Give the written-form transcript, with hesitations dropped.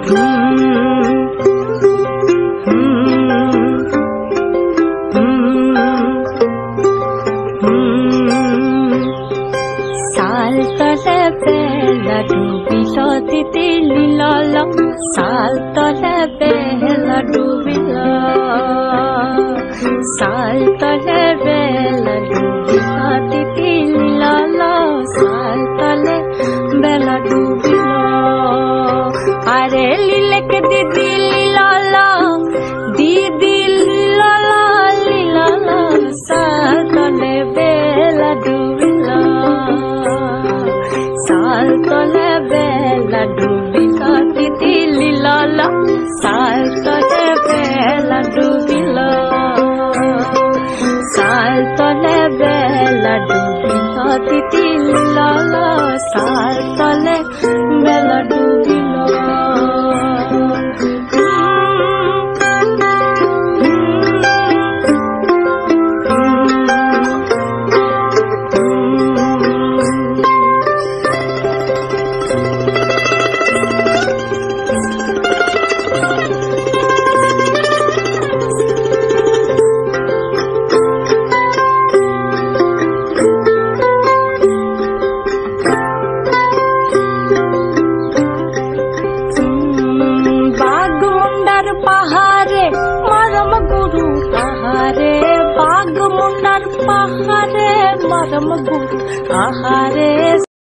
साल तले बेला डुबिलो तितिली लल साल तले बेला डुबिलो साल तले बेला डुबिलो तितिली लल साल तले बेला डुबिलो अरे लिलक दीदी लाला दीदी लाला लीला साल तले बेला डुबिलो साल तले बेला डुबिलो तितिली लाला साल तले बेला डुबिलो साल तले बेला डुबिलो तितिली लाला साल तले बेला डुबिलो पहारे मरम गुरु आहारे बाग मुंडर पहारे मरम गुरु आहारे।